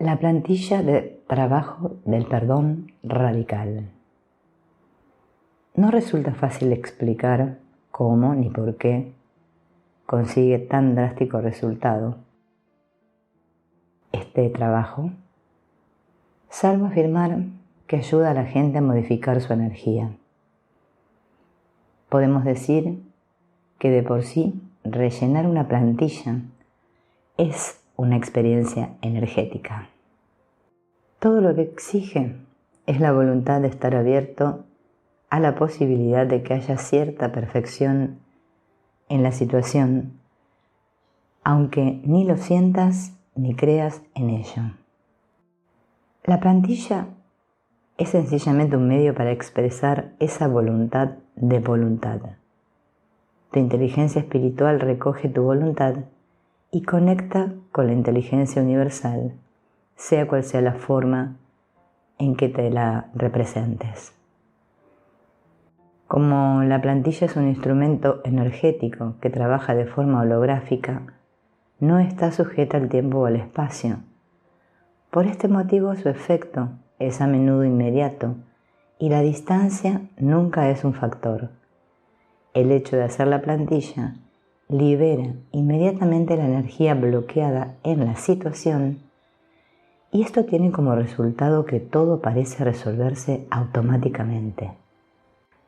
La plantilla de trabajo del perdón radical. No resulta fácil explicar cómo ni por qué consigue tan drástico resultado este trabajo, salvo afirmar que ayuda a la gente a modificar su energía. Podemos decir que de por sí rellenar una plantilla es una experiencia energética. Todo lo que exige es la voluntad de estar abierto a la posibilidad de que haya cierta perfección en la situación, aunque ni lo sientas ni creas en ello. La plantilla es sencillamente un medio para expresar esa voluntad de voluntad. Tu inteligencia espiritual recoge tu voluntad y conecta con la inteligencia universal, sea cual sea la forma en que te la representes. Como la plantilla es un instrumento energético que trabaja de forma holográfica, no está sujeta al tiempo o al espacio. Por este motivo su efecto es a menudo inmediato y la distancia nunca es un factor. El hecho de hacer la plantilla libera inmediatamente la energía bloqueada en la situación y esto tiene como resultado que todo parece resolverse automáticamente.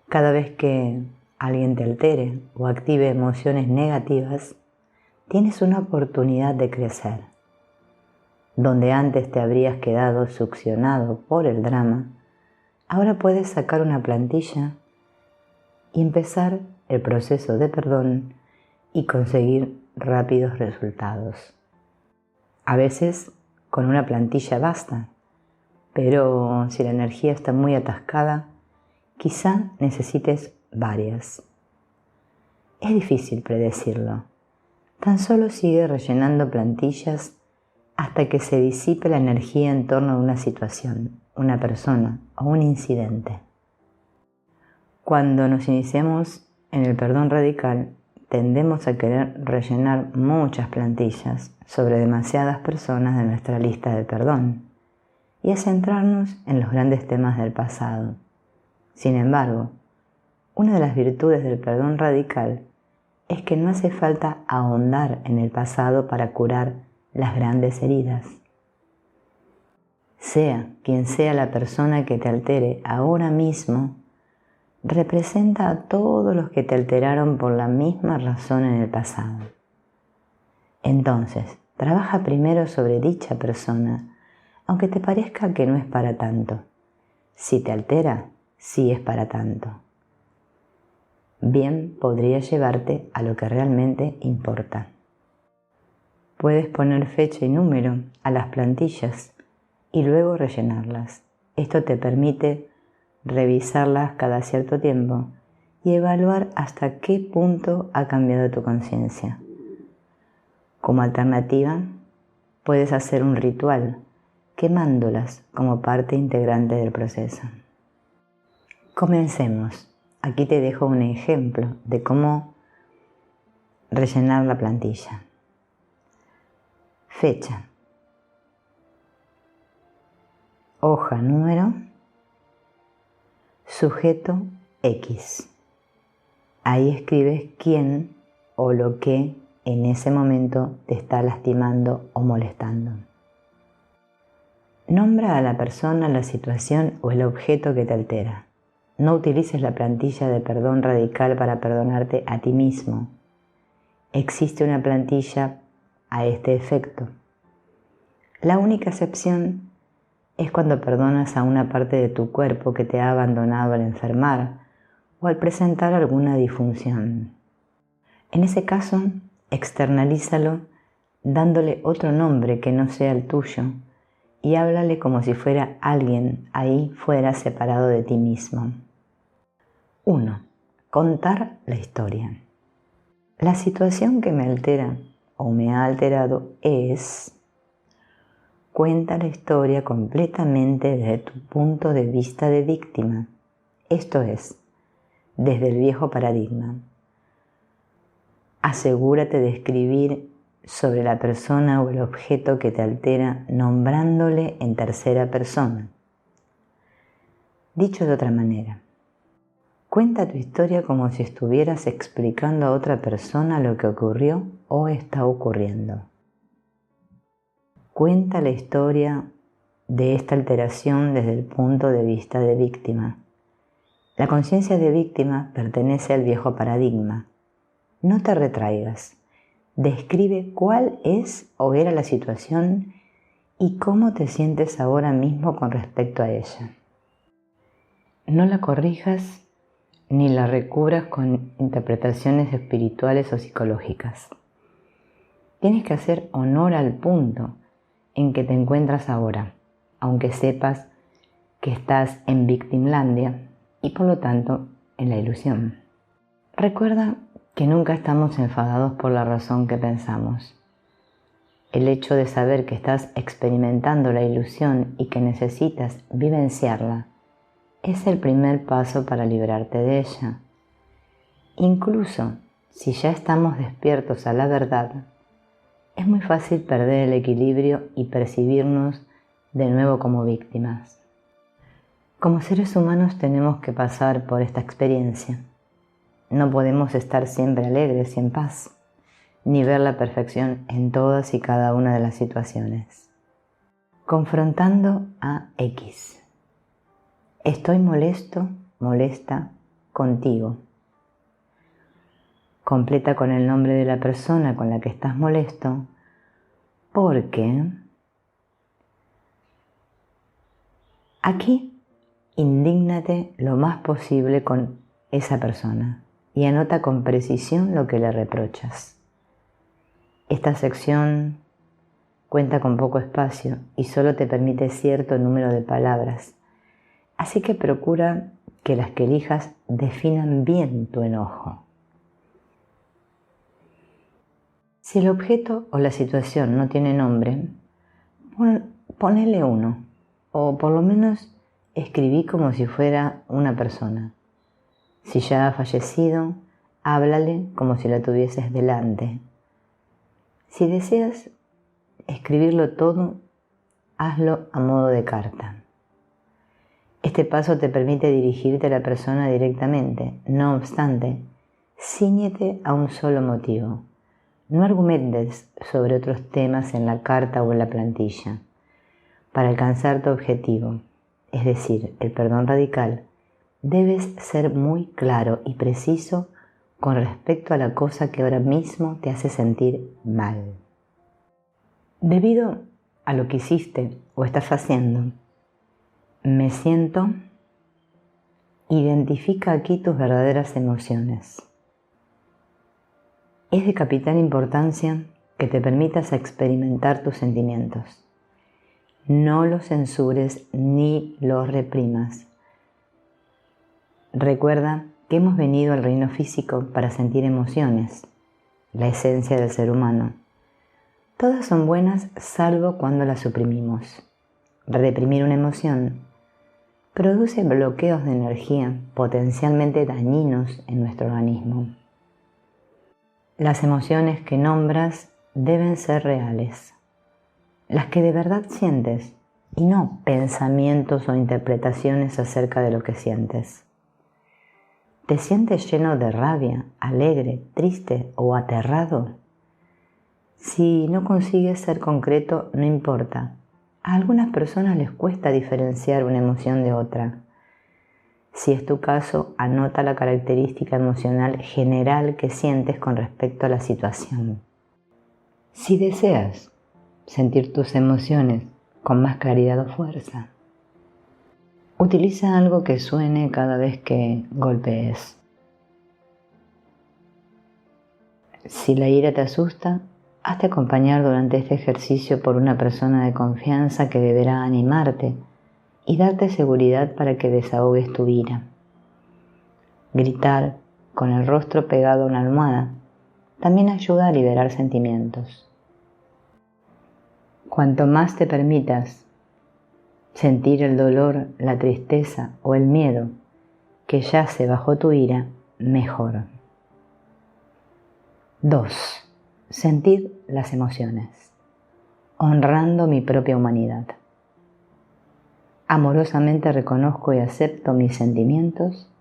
Cada vez que alguien te altere o active emociones negativas, tienes una oportunidad de crecer. Donde antes te habrías quedado succionado por el drama, ahora puedes sacar una plantilla y empezar el proceso de perdón y conseguir rápidos resultados. A veces con una plantilla basta, pero si la energía está muy atascada, quizá necesites varias. Es difícil predecirlo. Tan solo sigue rellenando plantillas hasta que se disipe la energía en torno a una situación, una persona o un incidente. Cuando nos iniciamos en el perdón radical, tendemos a querer rellenar muchas plantillas sobre demasiadas personas de nuestra lista de perdón y a centrarnos en los grandes temas del pasado. Sin embargo, una de las virtudes del perdón radical es que no hace falta ahondar en el pasado para curar las grandes heridas. Sea quien sea la persona que te altere ahora mismo, representa a todos los que te alteraron por la misma razón en el pasado. Entonces, trabaja primero sobre dicha persona, aunque te parezca que no es para tanto. Si te altera, sí es para tanto. Bien podría llevarte a lo que realmente importa. Puedes poner fecha y número a las plantillas y luego rellenarlas. Esto te permite revisarlas cada cierto tiempo y evaluar hasta qué punto ha cambiado tu conciencia. Como alternativa, puedes hacer un ritual quemándolas como parte integrante del proceso. Comencemos. Aquí te dejo un ejemplo de cómo rellenar la plantilla. Fecha. Hoja número. Sujeto X. Ahí escribes quién o lo que en ese momento te está lastimando o molestando. Nombra a la persona, la situación o el objeto que te altera. No utilices la plantilla de perdón radical para perdonarte a ti mismo. Existe una plantilla a este efecto. La única excepción es cuando perdonas a una parte de tu cuerpo que te ha abandonado al enfermar o al presentar alguna disfunción. En ese caso, externalízalo dándole otro nombre que no sea el tuyo y háblale como si fuera alguien ahí fuera separado de ti mismo. 1. Contar la historia. La situación que me altera o me ha alterado es... Cuenta la historia completamente desde tu punto de vista de víctima, esto es, desde el viejo paradigma. Asegúrate de escribir sobre la persona o el objeto que te altera nombrándole en tercera persona. Dicho de otra manera, cuenta tu historia como si estuvieras explicando a otra persona lo que ocurrió o está ocurriendo. Cuenta la historia de esta alteración desde el punto de vista de víctima. La conciencia de víctima pertenece al viejo paradigma. No te retraigas. Describe cuál es o era la situación y cómo te sientes ahora mismo con respecto a ella. No la corrijas ni la recubras con interpretaciones espirituales o psicológicas. Tienes que hacer honor al punto en que te encuentras ahora, aunque sepas que estás en Victimlandia y por lo tanto en la ilusión. Recuerda que nunca estamos enfadados por la razón que pensamos. El hecho de saber que estás experimentando la ilusión y que necesitas vivenciarla es el primer paso para librarte de ella. Incluso si ya estamos despiertos a la verdad, es muy fácil perder el equilibrio y percibirnos de nuevo como víctimas. Como seres humanos tenemos que pasar por esta experiencia. No podemos estar siempre alegres y en paz, ni ver la perfección en todas y cada una de las situaciones. Confrontando a X. Estoy molesto, molesta contigo. Completa con el nombre de la persona con la que estás molesto, porque aquí indígnate lo más posible con esa persona y anota con precisión lo que le reprochas. Esta sección cuenta con poco espacio y solo te permite cierto número de palabras, así que procura que las que elijas definan bien tu enojo. Si el objeto o la situación no tiene nombre, ponele uno, o por lo menos escribí como si fuera una persona. Si ya ha fallecido, háblale como si la tuvieses delante. Si deseas escribirlo todo, hazlo a modo de carta. Este paso te permite dirigirte a la persona directamente. No obstante, cíñete a un solo motivo. No argumentes sobre otros temas en la carta o en la plantilla. Para alcanzar tu objetivo, es decir, el perdón radical, debes ser muy claro y preciso con respecto a la cosa que ahora mismo te hace sentir mal. Debido a lo que hiciste o estás haciendo, me siento, identifica aquí tus verdaderas emociones. Es de capital importancia que te permitas experimentar tus sentimientos. No los censures ni los reprimas. Recuerda que hemos venido al reino físico para sentir emociones, la esencia del ser humano. Todas son buenas salvo cuando las suprimimos. Reprimir una emoción produce bloqueos de energía potencialmente dañinos en nuestro organismo. Las emociones que nombras deben ser reales, las que de verdad sientes, y no pensamientos o interpretaciones acerca de lo que sientes. ¿Te sientes lleno de rabia, alegre, triste o aterrado? Si no consigues ser concreto, no importa. A algunas personas les cuesta diferenciar una emoción de otra. Si es tu caso, anota la característica emocional general que sientes con respecto a la situación. Si deseas sentir tus emociones con más claridad o fuerza, utiliza algo que suene cada vez que golpees. Si la ira te asusta, hazte acompañar durante este ejercicio por una persona de confianza que deberá animarte y darte seguridad para que desahogues tu ira. Gritar con el rostro pegado a una almohada también ayuda a liberar sentimientos. Cuanto más te permitas sentir el dolor, la tristeza o el miedo que yace bajo tu ira, mejor. 2. Sentir las emociones, honrando mi propia humanidad. Amorosamente reconozco y acepto mis sentimientos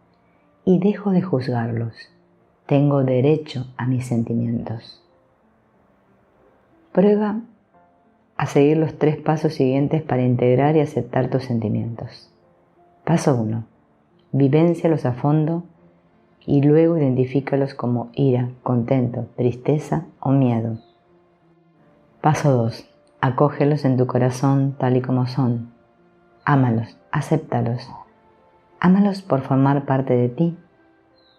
y dejo de juzgarlos. Tengo derecho a mis sentimientos. Prueba a seguir los 3 pasos siguientes para integrar y aceptar tus sentimientos. Paso 1. Vivéncialos a fondo y luego identifícalos como ira, contento, tristeza o miedo. Paso 2. Acógelos en tu corazón tal y como son. Ámalos, acéptalos. Ámalos por formar parte de ti.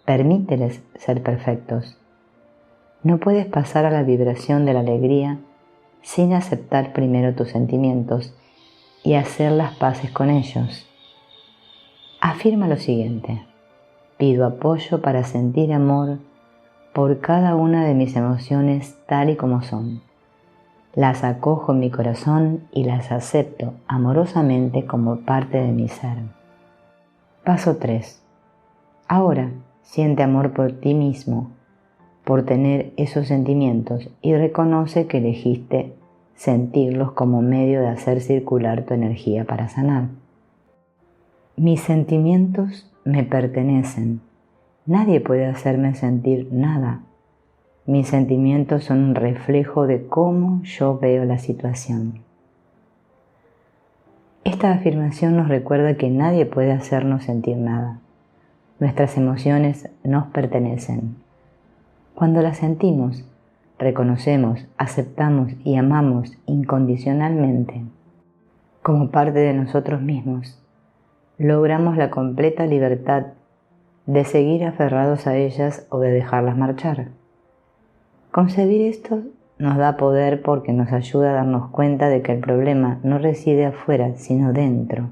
Permíteles ser perfectos. No puedes pasar a la vibración de la alegría sin aceptar primero tus sentimientos y hacer las paces con ellos. Afirma lo siguiente: pido apoyo para sentir amor por cada una de mis emociones tal y como son. Las acojo en mi corazón y las acepto amorosamente como parte de mi ser. Paso 3. Ahora siente amor por ti mismo, por tener esos sentimientos, y reconoce que elegiste sentirlos como medio de hacer circular tu energía para sanar. Mis sentimientos me pertenecen. Nadie puede hacerme sentir nada. Mis sentimientos son un reflejo de cómo yo veo la situación. Esta afirmación nos recuerda que nadie puede hacernos sentir nada. Nuestras emociones nos pertenecen. Cuando las sentimos, reconocemos, aceptamos y amamos incondicionalmente como parte de nosotros mismos, logramos la completa libertad de seguir aferrados a ellas o de dejarlas marchar. Concebir esto nos da poder porque nos ayuda a darnos cuenta de que el problema no reside afuera, sino dentro,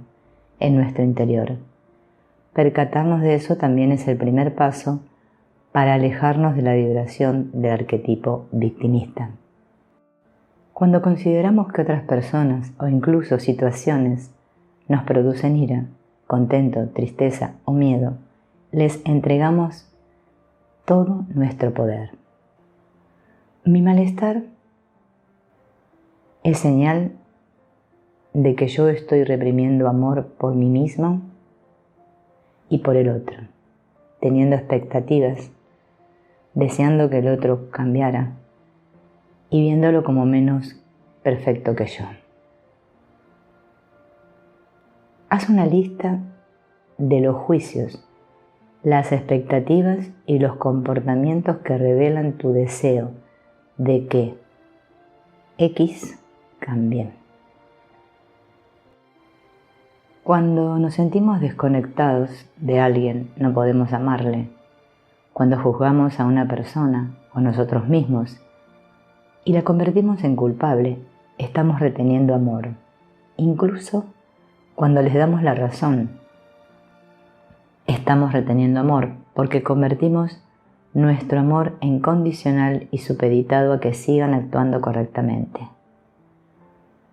en nuestro interior. Percatarnos de eso también es el primer paso para alejarnos de la vibración del arquetipo victimista. Cuando consideramos que otras personas o incluso situaciones nos producen ira, contento, tristeza o miedo, les entregamos todo nuestro poder. Mi malestar es señal de que yo estoy reprimiendo amor por mí mismo y por el otro, teniendo expectativas, deseando que el otro cambiara y viéndolo como menos perfecto que yo. Haz una lista de los juicios, las expectativas y los comportamientos que revelan tu deseo de que X cambie. Cuando nos sentimos desconectados de alguien, no podemos amarle. Cuando juzgamos a una persona o nosotros mismos y la convertimos en culpable, estamos reteniendo amor, incluso cuando les damos la razón. Estamos reteniendo amor porque convertimos nuestro amor en condicional y supeditado a que sigan actuando correctamente.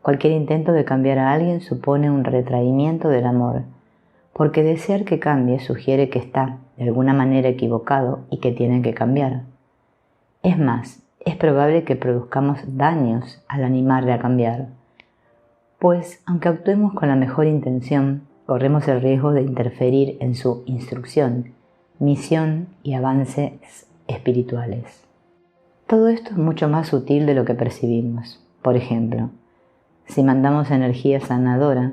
Cualquier intento de cambiar a alguien supone un retraimiento del amor, porque desear que cambie sugiere que está de alguna manera equivocado y que tiene que cambiar. Es más, es probable que produzcamos daños al animarle a cambiar, pues aunque actuemos con la mejor intención, corremos el riesgo de interferir en su instrucción, misión y avances espirituales. Todo esto es mucho más sutil de lo que percibimos. Por ejemplo, si mandamos energía sanadora,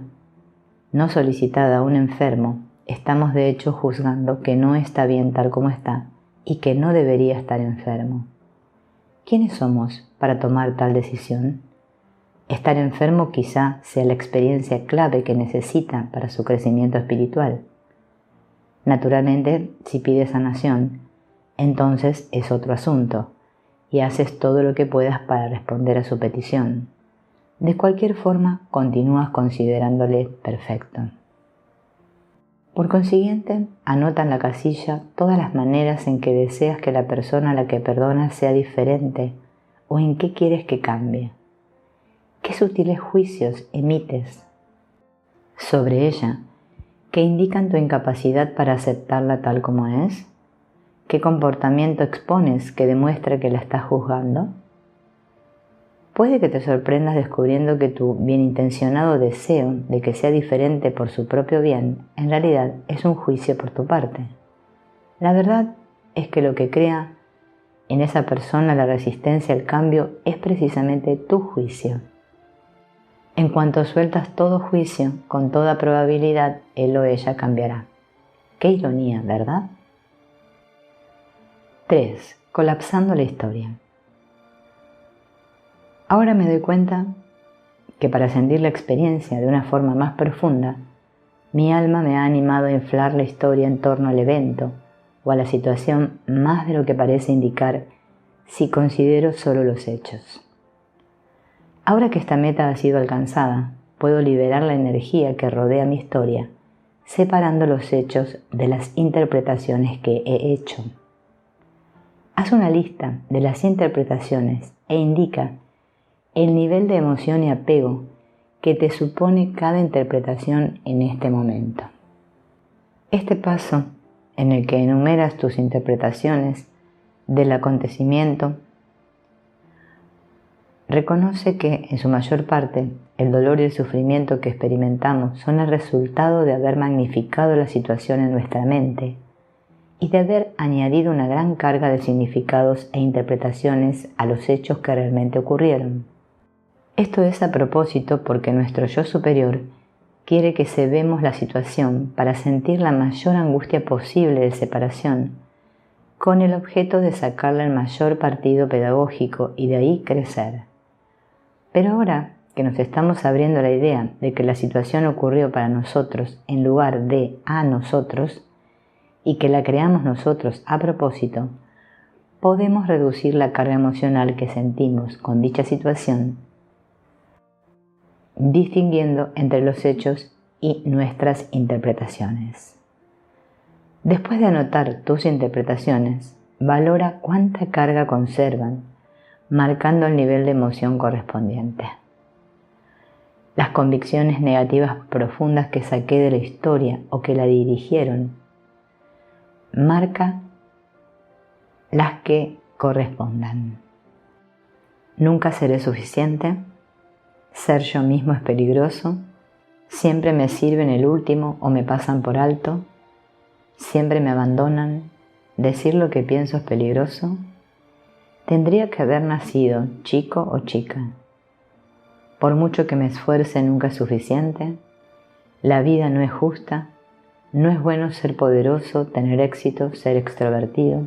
no solicitada a un enfermo, estamos de hecho juzgando que no está bien tal como está y que no debería estar enfermo. ¿Quiénes somos para tomar tal decisión? Estar enfermo quizá sea la experiencia clave que necesita para su crecimiento espiritual. Naturalmente, si pides sanación, entonces es otro asunto y haces todo lo que puedas para responder a su petición. De cualquier forma, continúas considerándole perfecto. Por consiguiente, anota en la casilla todas las maneras en que deseas que la persona a la que perdonas sea diferente o en qué quieres que cambie. ¿Qué sutiles juicios emites sobre ella que indican tu incapacidad para aceptarla tal como es? ¿Qué comportamiento expones que demuestra que la estás juzgando? Puede que te sorprendas descubriendo que tu bienintencionado deseo de que sea diferente por su propio bien, en realidad es un juicio por tu parte. La verdad es que lo que crea en esa persona la resistencia al cambio es precisamente tu juicio. En cuanto sueltas todo juicio, con toda probabilidad él o ella cambiará. Qué ironía, ¿verdad? 3. Colapsando la historia. Ahora me doy cuenta que para sentir la experiencia de una forma más profunda, mi alma me ha animado a inflar la historia en torno al evento o a la situación más de lo que parece indicar si considero solo los hechos. Ahora que esta meta ha sido alcanzada, puedo liberar la energía que rodea mi historia, separando los hechos de las interpretaciones que he hecho. Haz una lista de las interpretaciones e indica el nivel de emoción y apego que te supone cada interpretación en este momento. Este paso, en el que enumeras tus interpretaciones del acontecimiento, reconoce que, en su mayor parte, el dolor y el sufrimiento que experimentamos son el resultado de haber magnificado la situación en nuestra mente y de haber añadido una gran carga de significados e interpretaciones a los hechos que realmente ocurrieron. Esto es a propósito porque nuestro yo superior quiere que cebemos la situación para sentir la mayor angustia posible de separación, con el objeto de sacarle el mayor partido pedagógico y de ahí crecer. Pero ahora que nos estamos abriendo la idea de que la situación ocurrió para nosotros en lugar de a nosotros, y que la creamos nosotros a propósito, podemos reducir la carga emocional que sentimos con dicha situación, distinguiendo entre los hechos y nuestras interpretaciones. Después de anotar tus interpretaciones, valora cuánta carga conservan, marcando el nivel de emoción correspondiente. Las convicciones negativas profundas que saqué de la historia o que la dirigieron, marca las que correspondan. Nunca seré suficiente. Ser yo mismo es peligroso. Siempre me sirven el último o me pasan por alto. Siempre me abandonan. Decir lo que pienso es peligroso. Tendría que haber nacido chico o chica. Por mucho que me esfuerce nunca es suficiente. La vida no es justa. No es bueno ser poderoso, tener éxito, ser extrovertido.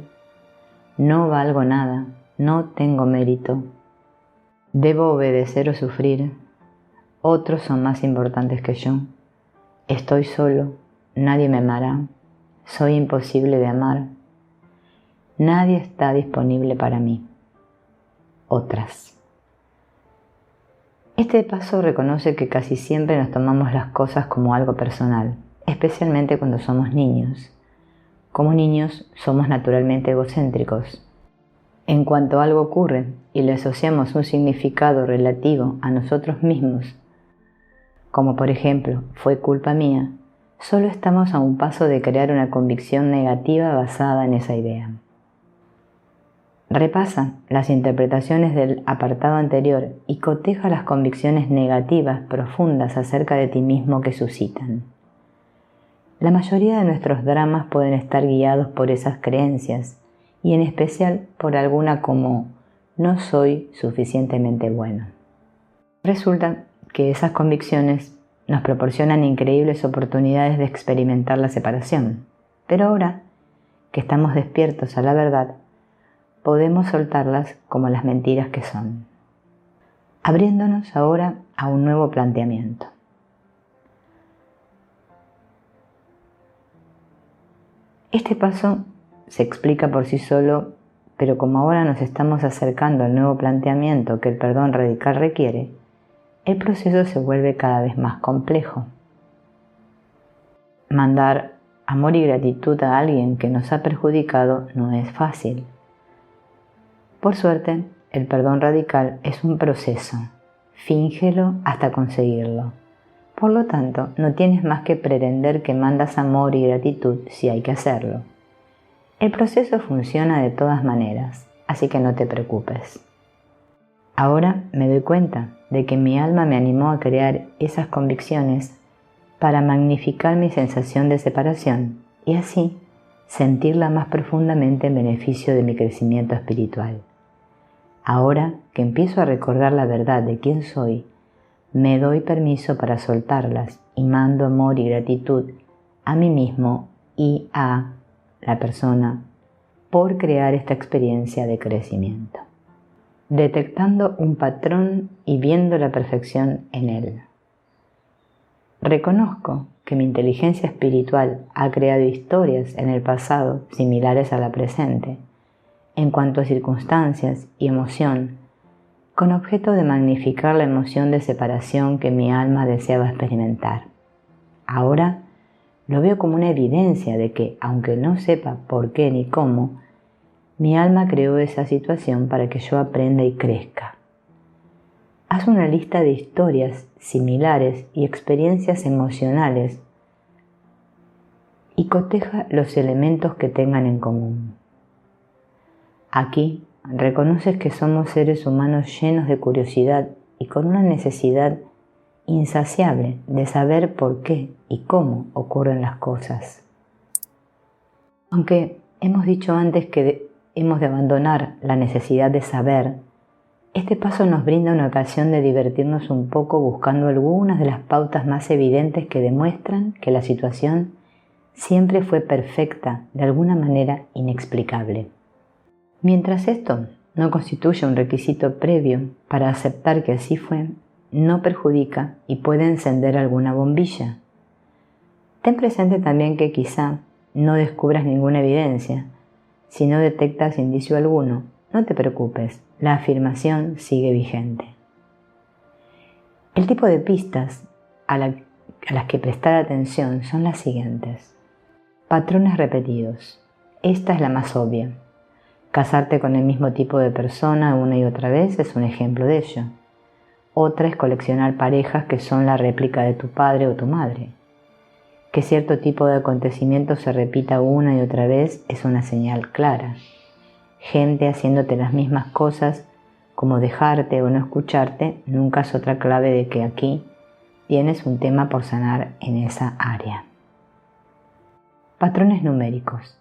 No valgo nada. No tengo mérito. Debo obedecer o sufrir. Otros son más importantes que yo. Estoy solo. Nadie me amará. Soy imposible de amar. Nadie está disponible para mí. Otras. Este paso reconoce que casi siempre nos tomamos las cosas como algo personal, especialmente cuando somos niños. Como niños somos naturalmente egocéntricos. En cuanto algo ocurre y le asociamos un significado relativo a nosotros mismos, como por ejemplo, fue culpa mía, solo estamos a un paso de crear una convicción negativa basada en esa idea. Repasa las interpretaciones del apartado anterior y coteja las convicciones negativas profundas acerca de ti mismo que suscitan. La mayoría de nuestros dramas pueden estar guiados por esas creencias, y en especial por alguna como no soy suficientemente bueno. Resulta que esas convicciones nos proporcionan increíbles oportunidades de experimentar la separación, pero ahora que estamos despiertos a la verdad, podemos soltarlas como las mentiras que son, abriéndonos ahora a un nuevo planteamiento. Este paso se explica por sí solo, pero como ahora nos estamos acercando al nuevo planteamiento que el perdón radical requiere, el proceso se vuelve cada vez más complejo. Mandar amor y gratitud a alguien que nos ha perjudicado no es fácil. Por suerte, el perdón radical es un proceso. Fíngelo hasta conseguirlo. Por lo tanto, no tienes más que pretender que mandas amor y gratitud si hay que hacerlo. El proceso funciona de todas maneras, así que no te preocupes. Ahora me doy cuenta de que mi alma me animó a crear esas convicciones para magnificar mi sensación de separación y así sentirla más profundamente en beneficio de mi crecimiento espiritual. Ahora que empiezo a recordar la verdad de quién soy, me doy permiso para soltarlas y mando amor y gratitud a mí mismo y a la persona por crear esta experiencia de crecimiento, detectando un patrón y viendo la perfección en él. Reconozco que mi inteligencia espiritual ha creado historias en el pasado similares a la presente, en cuanto a circunstancias y emoción, con objeto de magnificar la emoción de separación que mi alma deseaba experimentar. Ahora lo veo como una evidencia de que, aunque no sepa por qué ni cómo, mi alma creó esa situación para que yo aprenda y crezca. Haz una lista de historias similares y experiencias emocionales y coteja los elementos que tengan en común. Aquí reconoces que somos seres humanos llenos de curiosidad y con una necesidad insaciable de saber por qué y cómo ocurren las cosas. Aunque hemos dicho antes que hemos de abandonar la necesidad de saber, este paso nos brinda una ocasión de divertirnos un poco buscando algunas de las pautas más evidentes que demuestran que la situación siempre fue perfecta, de alguna manera inexplicable. Mientras esto no constituye un requisito previo para aceptar que así fue, no perjudica y puede encender alguna bombilla. Ten presente también que quizá no descubras ninguna evidencia. Si no detectas indicio alguno, no te preocupes, la afirmación sigue vigente. El tipo de pistas a las que prestar atención son las siguientes. Patrones repetidos. Esta es la más obvia. Casarte con el mismo tipo de persona una y otra vez es un ejemplo de ello. Otra es coleccionar parejas que son la réplica de tu padre o tu madre. Que cierto tipo de acontecimiento se repita una y otra vez es una señal clara. Gente haciéndote las mismas cosas, como dejarte o no escucharte, nunca es otra clave de que aquí tienes un tema por sanar en esa área. Patrones numéricos.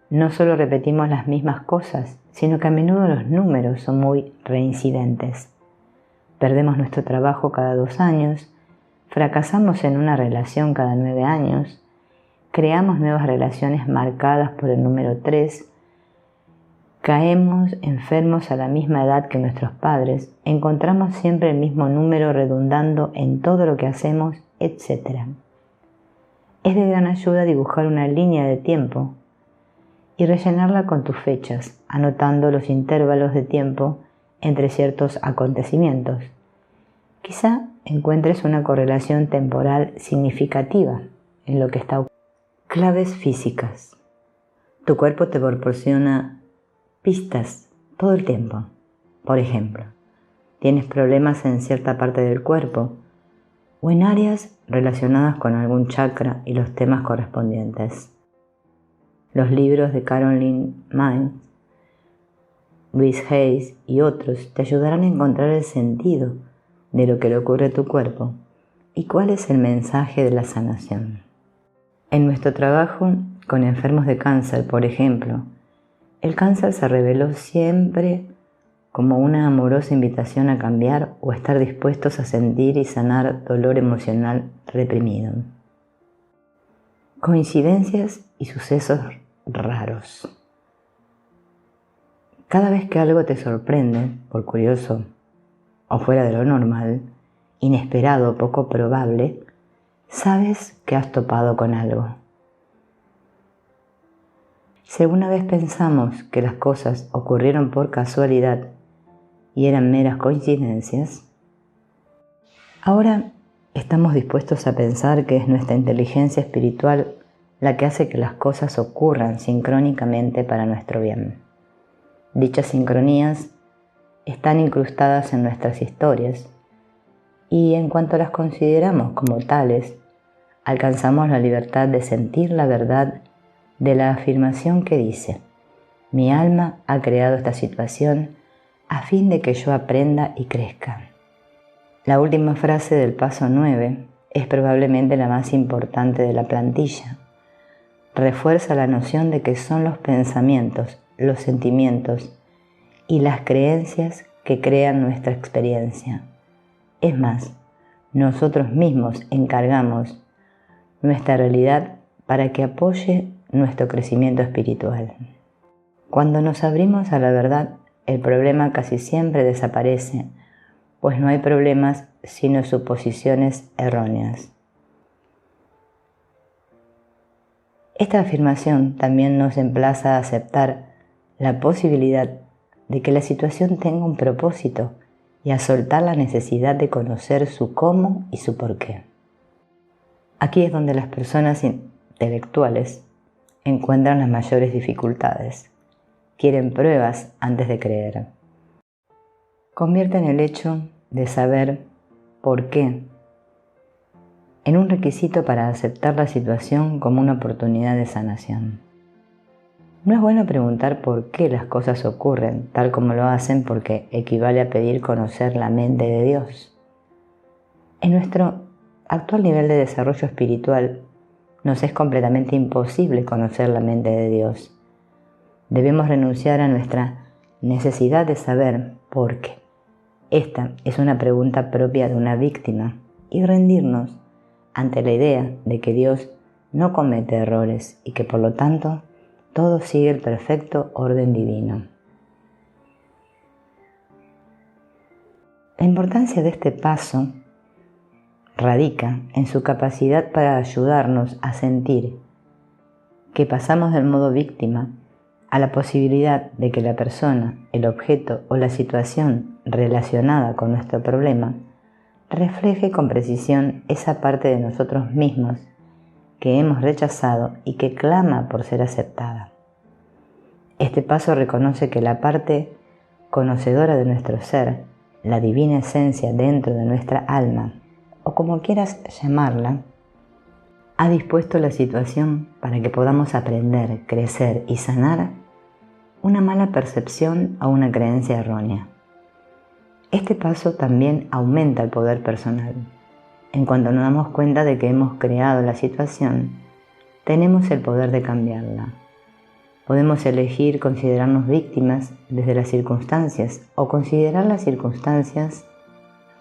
No solo repetimos las mismas cosas, sino que a menudo los números son muy reincidentes. Perdemos nuestro trabajo cada 2 años, fracasamos en una relación cada 9 años, creamos nuevas relaciones marcadas por el número 3, caemos enfermos a la misma edad que nuestros padres, encontramos siempre el mismo número redundando en todo lo que hacemos, etc. Es de gran ayuda dibujar una línea de tiempo y rellenarla con tus fechas, anotando los intervalos de tiempo entre ciertos acontecimientos. Quizá encuentres una correlación temporal significativa en lo que está ocurriendo. Claves físicas. Tu cuerpo te proporciona pistas todo el tiempo. Por ejemplo, tienes problemas en cierta parte del cuerpo o en áreas relacionadas con algún chakra y los temas correspondientes. Los libros de Caroline Myss, Louise Hayes y otros te ayudarán a encontrar el sentido de lo que le ocurre a tu cuerpo y cuál es el mensaje de la sanación. En nuestro trabajo con enfermos de cáncer, por ejemplo, el cáncer se reveló siempre como una amorosa invitación a cambiar o estar dispuestos a sentir y sanar dolor emocional reprimido. Coincidencias y sucesos raros. Cada vez que algo te sorprende, por curioso o fuera de lo normal, inesperado o poco probable, sabes que has topado con algo. Si alguna vez pensamos que las cosas ocurrieron por casualidad y eran meras coincidencias, ahora estamos dispuestos a pensar que es nuestra inteligencia espiritual la que hace que las cosas ocurran sincrónicamente para nuestro bien. Dichas sincronías están incrustadas en nuestras historias y en cuanto las consideramos como tales, alcanzamos la libertad de sentir la verdad de la afirmación que dice: mi alma ha creado esta situación a fin de que yo aprenda y crezca. La última frase del paso 9 es probablemente la más importante de la plantilla. Refuerza la noción de que son los pensamientos, los sentimientos y las creencias que crean nuestra experiencia. Es más, nosotros mismos encargamos nuestra realidad para que apoye nuestro crecimiento espiritual. Cuando nos abrimos a la verdad, el problema casi siempre desaparece, pues no hay problemas sino suposiciones erróneas. Esta afirmación también nos emplaza a aceptar la posibilidad de que la situación tenga un propósito y a soltar la necesidad de conocer su cómo y su por qué. Aquí es donde las personas intelectuales encuentran las mayores dificultades. Quieren pruebas antes de creer. Convierten el hecho de saber por qué en un requisito para aceptar la situación como una oportunidad de sanación. No es bueno preguntar por qué las cosas ocurren tal como lo hacen, porque equivale a pedir conocer la mente de Dios. En nuestro actual nivel de desarrollo espiritual nos es completamente imposible conocer la mente de Dios. Debemos renunciar a nuestra necesidad de saber por qué. Esta es una pregunta propia de una víctima y rendirnos ante la idea de que Dios no comete errores y que por lo tanto todo sigue el perfecto orden divino. La importancia de este paso radica en su capacidad para ayudarnos a sentir que pasamos del modo víctima a la posibilidad de que la persona, el objeto o la situación relacionada con nuestro problema refleje con precisión esa parte de nosotros mismos que hemos rechazado y que clama por ser aceptada. Este paso reconoce que la parte conocedora de nuestro ser, la divina esencia dentro de nuestra alma, o como quieras llamarla, ha dispuesto la situación para que podamos aprender, crecer y sanar una mala percepción o una creencia errónea. Este paso también aumenta el poder personal. En cuanto nos damos cuenta de que hemos creado la situación, tenemos el poder de cambiarla. Podemos elegir considerarnos víctimas desde las circunstancias o considerar las circunstancias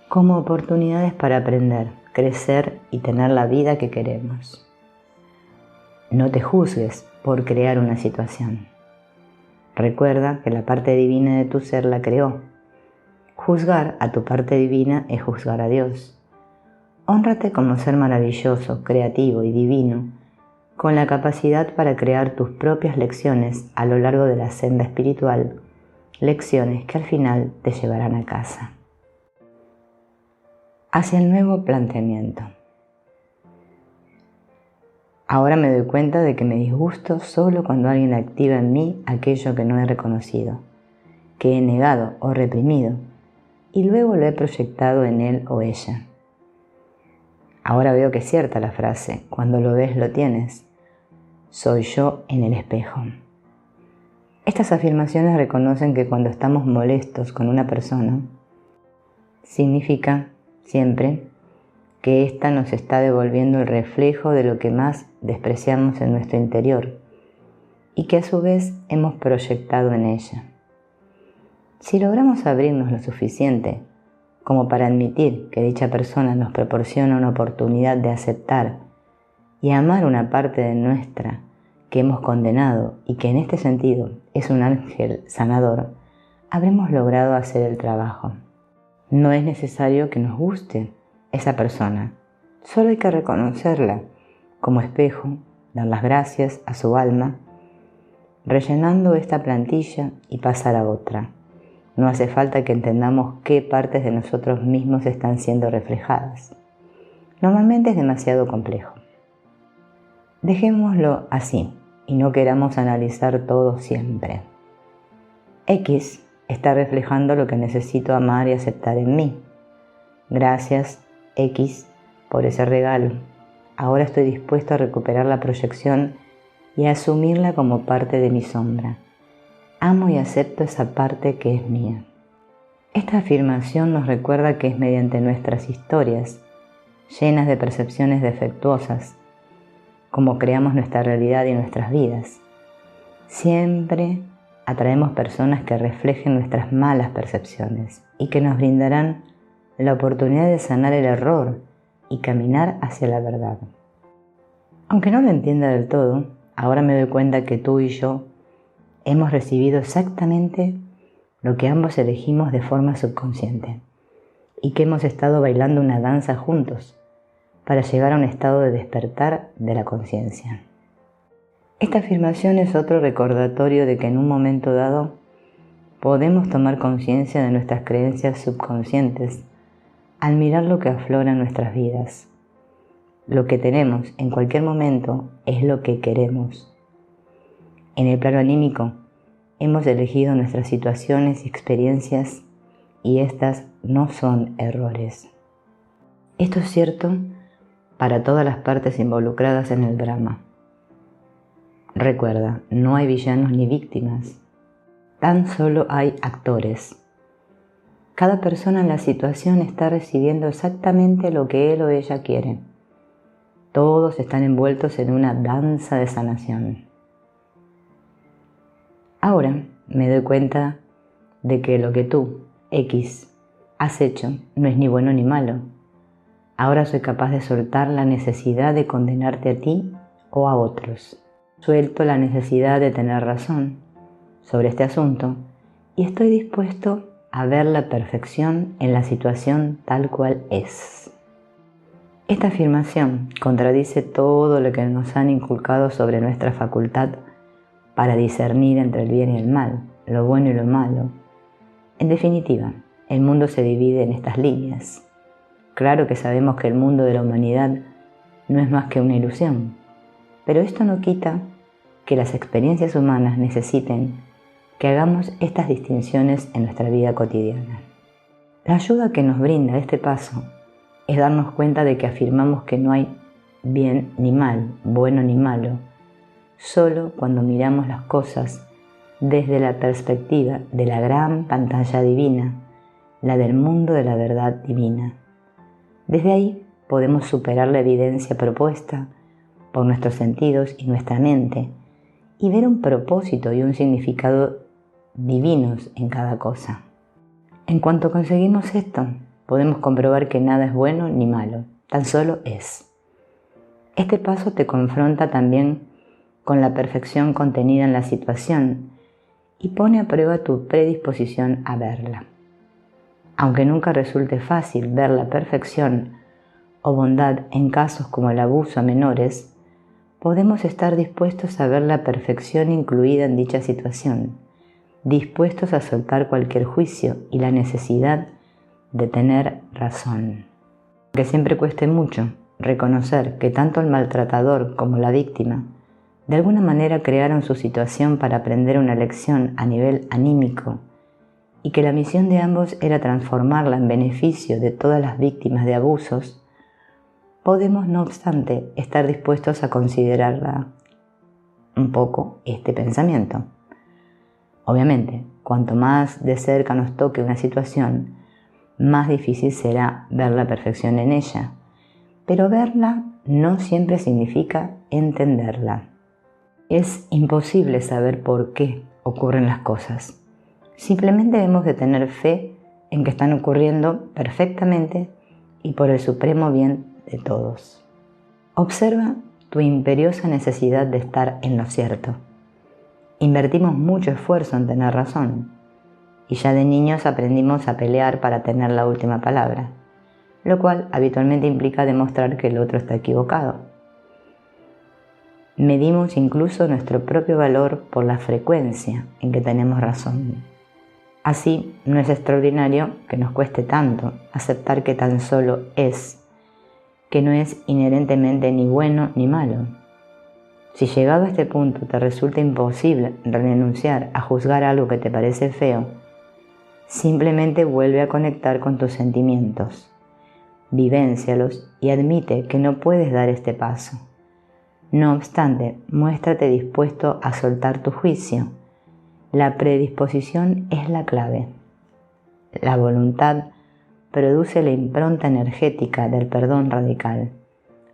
como oportunidades para aprender, crecer y tener la vida que queremos. No te juzgues por crear una situación. Recuerda que la parte divina de tu ser la creó. Juzgar a tu parte divina es juzgar a Dios. Hónrate como ser maravilloso, creativo y divino, con la capacidad para crear tus propias lecciones a lo largo de la senda espiritual, lecciones que al final te llevarán a casa. Hacia el nuevo planteamiento. Ahora me doy cuenta de que me disgusto solo cuando alguien activa en mí aquello que no he reconocido, que he negado o reprimido, y luego lo he proyectado en él o ella. Ahora veo que es cierta la frase, cuando lo ves lo tienes. Soy yo en el espejo. Estas afirmaciones reconocen que cuando estamos molestos con una persona, significa siempre que ésta nos está devolviendo el reflejo de lo que más despreciamos en nuestro interior y que a su vez hemos proyectado en ella. Si logramos abrirnos lo suficiente como para admitir que dicha persona nos proporciona una oportunidad de aceptar y amar una parte de nuestra que hemos condenado y que en este sentido es un ángel sanador, habremos logrado hacer el trabajo. No es necesario que nos guste esa persona, solo hay que reconocerla como espejo, dar las gracias a su alma, rellenando esta plantilla y pasar a otra. No hace falta que entendamos qué partes de nosotros mismos están siendo reflejadas. Normalmente es demasiado complejo. Dejémoslo así y no queramos analizar todo siempre. X está reflejando lo que necesito amar y aceptar en mí. Gracias, X, por ese regalo. Ahora estoy dispuesto a recuperar la proyección y a asumirla como parte de mi sombra. Amo y acepto esa parte que es mía. Esta afirmación nos recuerda que es mediante nuestras historias, llenas de percepciones defectuosas, como creamos nuestra realidad y nuestras vidas. Siempre atraemos personas que reflejen nuestras malas percepciones y que nos brindarán la oportunidad de sanar el error y caminar hacia la verdad. Aunque no lo entienda del todo, ahora me doy cuenta que tú y yo hemos recibido exactamente lo que ambos elegimos de forma subconsciente y que hemos estado bailando una danza juntos para llegar a un estado de despertar de la conciencia. Esta afirmación es otro recordatorio de que en un momento dado podemos tomar conciencia de nuestras creencias subconscientes al mirar lo que aflora en nuestras vidas. Lo que tenemos en cualquier momento es lo que queremos. En el plano anímico, hemos elegido nuestras situaciones y experiencias y estas no son errores. Esto es cierto para todas las partes involucradas en el drama. Recuerda, no hay villanos ni víctimas, tan solo hay actores. Cada persona en la situación está recibiendo exactamente lo que él o ella quiere. Todos están envueltos en una danza de sanación. Ahora me doy cuenta de que lo que tú, X, has hecho no es ni bueno ni malo. Ahora soy capaz de soltar la necesidad de condenarte a ti o a otros. Suelto la necesidad de tener razón sobre este asunto y estoy dispuesto a ver la perfección en la situación tal cual es. Esta afirmación contradice todo lo que nos han inculcado sobre nuestra facultad para discernir entre el bien y el mal, lo bueno y lo malo. En definitiva, el mundo se divide en estas líneas. Claro que sabemos que el mundo de la humanidad no es más que una ilusión, pero esto no quita que las experiencias humanas necesiten que hagamos estas distinciones en nuestra vida cotidiana. La ayuda que nos brinda este paso es darnos cuenta de que afirmamos que no hay bien ni mal, bueno ni malo, solo cuando miramos las cosas desde la perspectiva de la gran pantalla divina, la del mundo de la verdad divina. Desde ahí podemos superar la evidencia propuesta por nuestros sentidos y nuestra mente y ver un propósito y un significado divinos en cada cosa. En cuanto conseguimos esto, podemos comprobar que nada es bueno ni malo, tan solo es. Este paso te confronta también con la perfección contenida en la situación y pone a prueba tu predisposición a verla. Aunque nunca resulte fácil ver la perfección o bondad en casos como el abuso a menores, podemos estar dispuestos a ver la perfección incluida en dicha situación, dispuestos a soltar cualquier juicio y la necesidad de tener razón. Aunque siempre cueste mucho reconocer que tanto el maltratador como la víctima de alguna manera crearon su situación para aprender una lección a nivel anímico y que la misión de ambos era transformarla en beneficio de todas las víctimas de abusos, podemos no obstante estar dispuestos a considerarla un poco este pensamiento. Obviamente, cuanto más de cerca nos toque una situación, más difícil será ver la perfección en ella, pero verla no siempre significa entenderla. Es imposible saber por qué ocurren las cosas. Simplemente debemos de tener fe en que están ocurriendo perfectamente y por el supremo bien de todos. Observa tu imperiosa necesidad de estar en lo cierto. Invertimos mucho esfuerzo en tener razón y ya de niños aprendimos a pelear para tener la última palabra, lo cual habitualmente implica demostrar que el otro está equivocado. Medimos incluso nuestro propio valor por la frecuencia en que tenemos razón. Así, no es extraordinario que nos cueste tanto aceptar que tan solo es, que no es inherentemente ni bueno ni malo. Si llegado a este punto te resulta imposible renunciar a juzgar algo que te parece feo, simplemente vuelve a conectar con tus sentimientos, vivéncialos y admite que no puedes dar este paso. No obstante, muéstrate dispuesto a soltar tu juicio. La predisposición es la clave. La voluntad produce la impronta energética del perdón radical.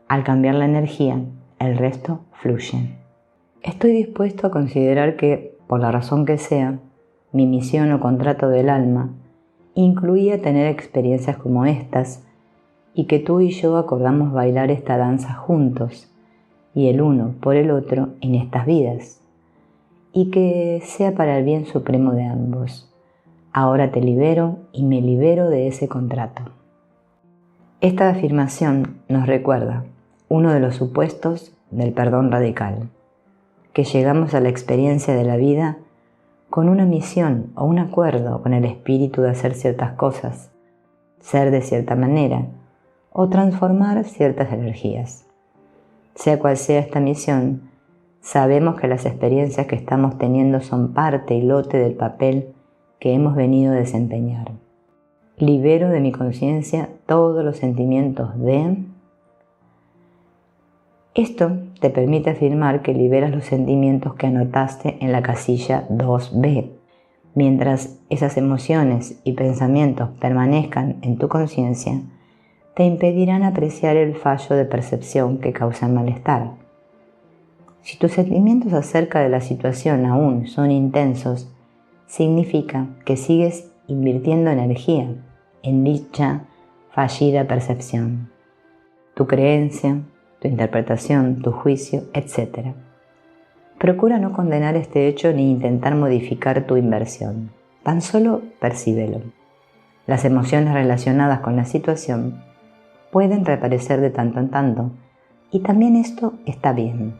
Al cambiar la energía, el resto fluye. Estoy dispuesto a considerar que, por la razón que sea, mi misión o contrato del alma incluía tener experiencias como estas y que tú y yo acordamos bailar esta danza juntos y el uno por el otro en estas vidas, y que sea para el bien supremo de ambos. Ahora te libero y me libero de ese contrato. Esta afirmación nos recuerda uno de los supuestos del perdón radical, que llegamos a la experiencia de la vida con una misión o un acuerdo con el espíritu de hacer ciertas cosas, ser de cierta manera o transformar ciertas energías. Sea cual sea esta misión, sabemos que las experiencias que estamos teniendo son parte y lote del papel que hemos venido a desempeñar. Libero de mi conciencia todos los sentimientos de... Esto te permite afirmar que liberas los sentimientos que anotaste en la casilla 2B. Mientras esas emociones y pensamientos permanezcan en tu conciencia, te impedirán apreciar el fallo de percepción que causa malestar. Si tus sentimientos acerca de la situación aún son intensos, significa que sigues invirtiendo energía en dicha fallida percepción. Tu creencia, tu interpretación, tu juicio, etc. Procura no condenar este hecho ni intentar modificar tu inversión. Tan solo percíbelo. Las emociones relacionadas con la situación pueden reaparecer de tanto en tanto, y también esto está bien.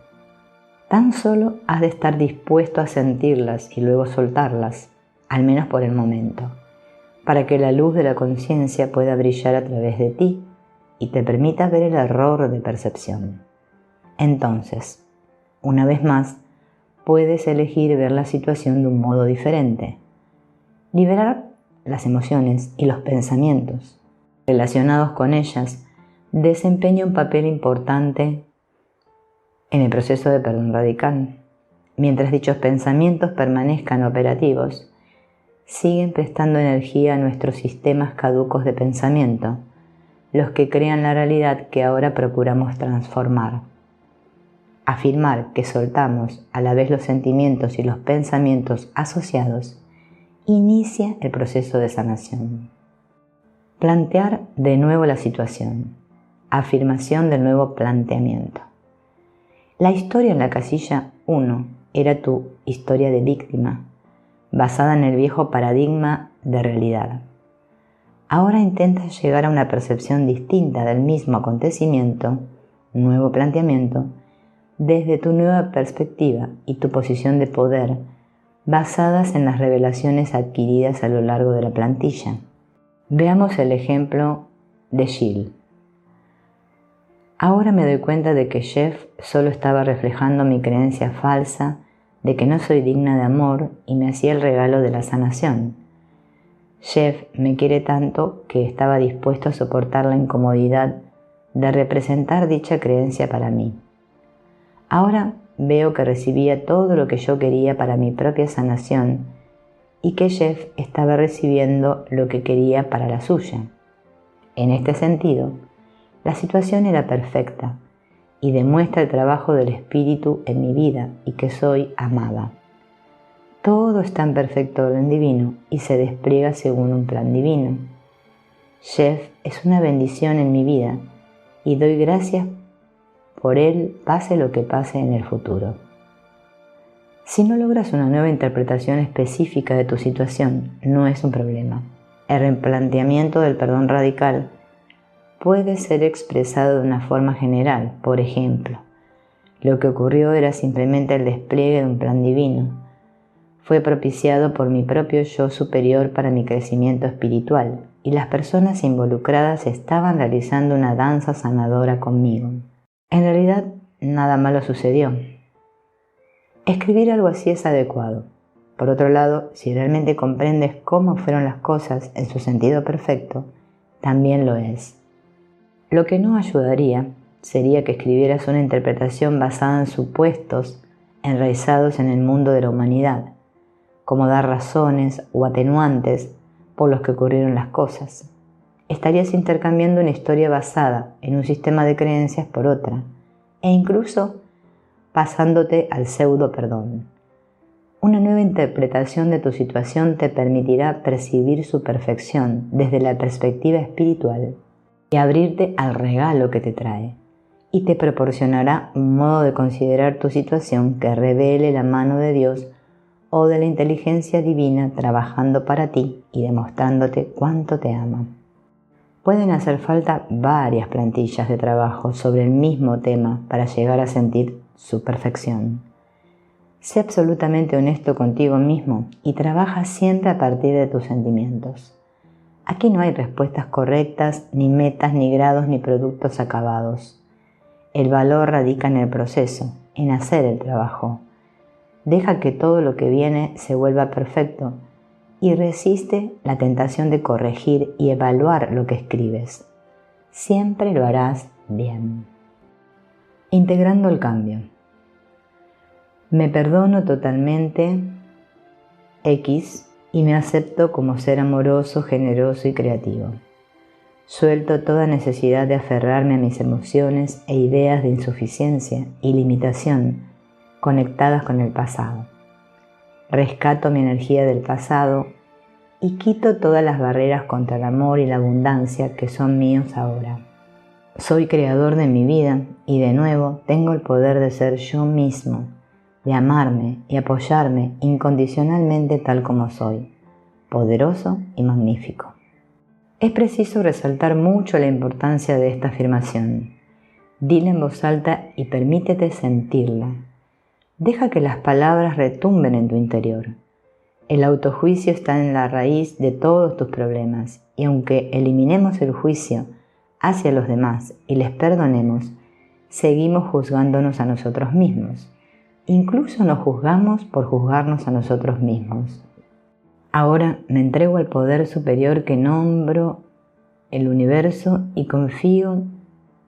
Tan solo has de estar dispuesto a sentirlas y luego soltarlas, al menos por el momento, para que la luz de la conciencia pueda brillar a través de ti y te permita ver el error de percepción. Entonces, una vez más, puedes elegir ver la situación de un modo diferente. Liberar las emociones y los pensamientos relacionados con ellas desempeña un papel importante en el proceso de perdón radical. Mientras dichos pensamientos permanezcan operativos, siguen prestando energía a nuestros sistemas caducos de pensamiento, los que crean la realidad que ahora procuramos transformar. Afirmar que soltamos a la vez los sentimientos y los pensamientos asociados inicia el proceso de sanación. Plantear de nuevo la situación. Afirmación del nuevo planteamiento. La historia en la casilla 1 era tu historia de víctima, basada en el viejo paradigma de realidad. Ahora intentas llegar a una percepción distinta del mismo acontecimiento, nuevo planteamiento, desde tu nueva perspectiva y tu posición de poder, basadas en las revelaciones adquiridas a lo largo de la plantilla. Veamos el ejemplo de Jill. Ahora me doy cuenta de que Jeff solo estaba reflejando mi creencia falsa de que no soy digna de amor y me hacía el regalo de la sanación. Jeff me quiere tanto que estaba dispuesto a soportar la incomodidad de representar dicha creencia para mí. Ahora veo que recibía todo lo que yo quería para mi propia sanación y que Jeff estaba recibiendo lo que quería para la suya. En este sentido, la situación era perfecta y demuestra el trabajo del espíritu en mi vida y que soy amada. Todo está en perfecto orden divino y se despliega según un plan divino. Jeff es una bendición en mi vida y doy gracias por él, pase lo que pase en el futuro. Si no logras una nueva interpretación específica de tu situación, no es un problema. El replanteamiento del perdón radical puede ser expresado de una forma general. Por ejemplo, lo que ocurrió era simplemente el despliegue de un plan divino. Fue propiciado por mi propio yo superior para mi crecimiento espiritual y las personas involucradas estaban realizando una danza sanadora conmigo. En realidad, nada malo sucedió. Escribir algo así es adecuado. Por otro lado, si realmente comprendes cómo fueron las cosas en su sentido perfecto, también lo es. Lo que no ayudaría sería que escribieras una interpretación basada en supuestos enraizados en el mundo de la humanidad, como dar razones o atenuantes por los que ocurrieron las cosas. Estarías intercambiando una historia basada en un sistema de creencias por otra, e incluso pasándote al pseudo perdón. Una nueva interpretación de tu situación te permitirá percibir su perfección desde la perspectiva espiritual y abrirte al regalo que te trae, y te proporcionará un modo de considerar tu situación que revele la mano de Dios o de la inteligencia divina trabajando para ti y demostrándote cuánto te ama. Pueden hacer falta varias plantillas de trabajo sobre el mismo tema para llegar a sentir su perfección. Sé absolutamente honesto contigo mismo y trabaja siempre a partir de tus sentimientos. Aquí no hay respuestas correctas, ni metas, ni grados, ni productos acabados. El valor radica en el proceso, en hacer el trabajo. Deja que todo lo que viene se vuelva perfecto y resiste la tentación de corregir y evaluar lo que escribes. Siempre lo harás bien. Integrando el cambio. Me perdono totalmente X y me acepto como ser amoroso, generoso y creativo. Suelto toda necesidad de aferrarme a mis emociones e ideas de insuficiencia y limitación conectadas con el pasado. Rescato mi energía del pasado y quito todas las barreras contra el amor y la abundancia que son míos ahora. Soy creador de mi vida y de nuevo tengo el poder de ser yo mismo, de amarme y apoyarme incondicionalmente tal como soy, poderoso y magnífico. Es preciso resaltar mucho la importancia de esta afirmación. Dila en voz alta y permítete sentirla. Deja que las palabras retumben en tu interior. El autojuicio está en la raíz de todos tus problemas y aunque eliminemos el juicio hacia los demás y les perdonemos, seguimos juzgándonos a nosotros mismos. Incluso nos juzgamos por juzgarnos a nosotros mismos. Ahora me entrego al poder superior que nombro el universo y confío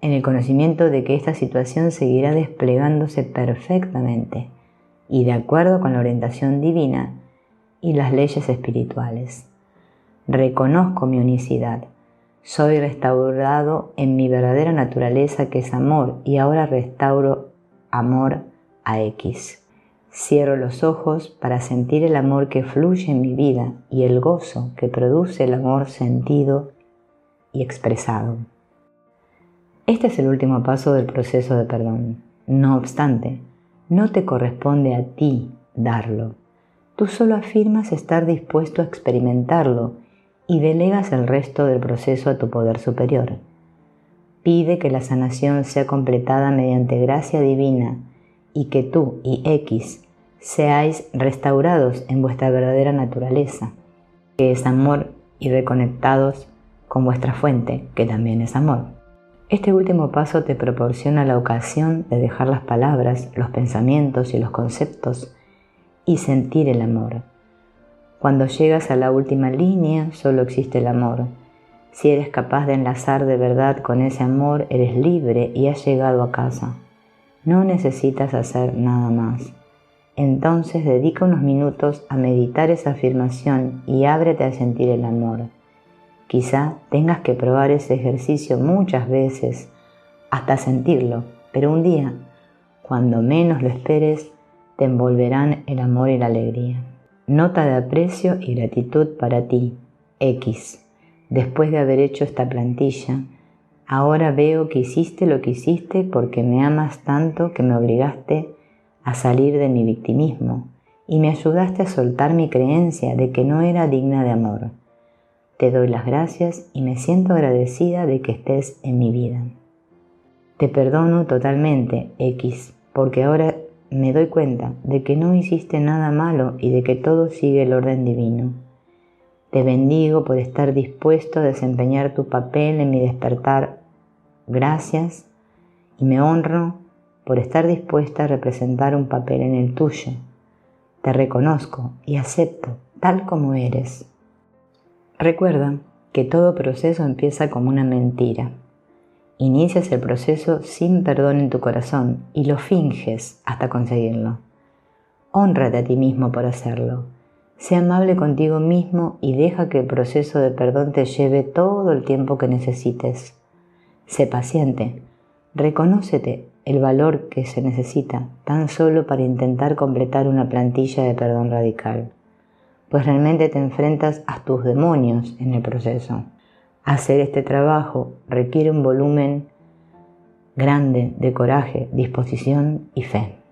en el conocimiento de que esta situación seguirá desplegándose perfectamente y de acuerdo con la orientación divina y las leyes espirituales. Reconozco mi unicidad. Soy restaurado en mi verdadera naturaleza que es amor y ahora restauro amor a X. Cierro los ojos para sentir el amor que fluye en mi vida y el gozo que produce el amor sentido y expresado. Este es el último paso del proceso de perdón. No obstante, no te corresponde a ti darlo. Tú solo afirmas estar dispuesto a experimentarlo y delegas el resto del proceso a tu poder superior. Pide que la sanación sea completada mediante gracia divina y que tú y X seáis restaurados en vuestra verdadera naturaleza, que es amor, y reconectados con vuestra fuente, que también es amor. Este último paso te proporciona la ocasión de dejar las palabras, los pensamientos y los conceptos y sentir el amor. Cuando llegas a la última línea, solo existe el amor. Si eres capaz de enlazar de verdad con ese amor, eres libre y has llegado a casa. No necesitas hacer nada más. Entonces dedica unos minutos a meditar esa afirmación y ábrete a sentir el amor. Quizá tengas que probar ese ejercicio muchas veces hasta sentirlo, pero un día, cuando menos lo esperes, te envolverán el amor y la alegría. Nota de aprecio y gratitud para ti, X. Después de haber hecho esta plantilla, ahora veo que hiciste lo que hiciste porque me amas tanto que me obligaste a salir de mi victimismo y me ayudaste a soltar mi creencia de que no era digna de amor. Te doy las gracias y me siento agradecida de que estés en mi vida. Te perdono totalmente, X, porque ahora me doy cuenta de que no hiciste nada malo y de que todo sigue el orden divino. Te bendigo por estar dispuesto a desempeñar tu papel en mi despertar. Gracias, y me honro por estar dispuesta a representar un papel en el tuyo. Te reconozco y acepto tal como eres. Recuerda que todo proceso empieza como una mentira. Inicias el proceso sin perdón en tu corazón y lo finges hasta conseguirlo. Hónrate a ti mismo por hacerlo. Sé amable contigo mismo y deja que el proceso de perdón te lleve todo el tiempo que necesites. Sé paciente. Reconócete el valor que se necesita tan solo para intentar completar una plantilla de perdón radical, pues realmente te enfrentas a tus demonios en el proceso. Hacer este trabajo requiere un volumen grande de coraje, disposición y fe.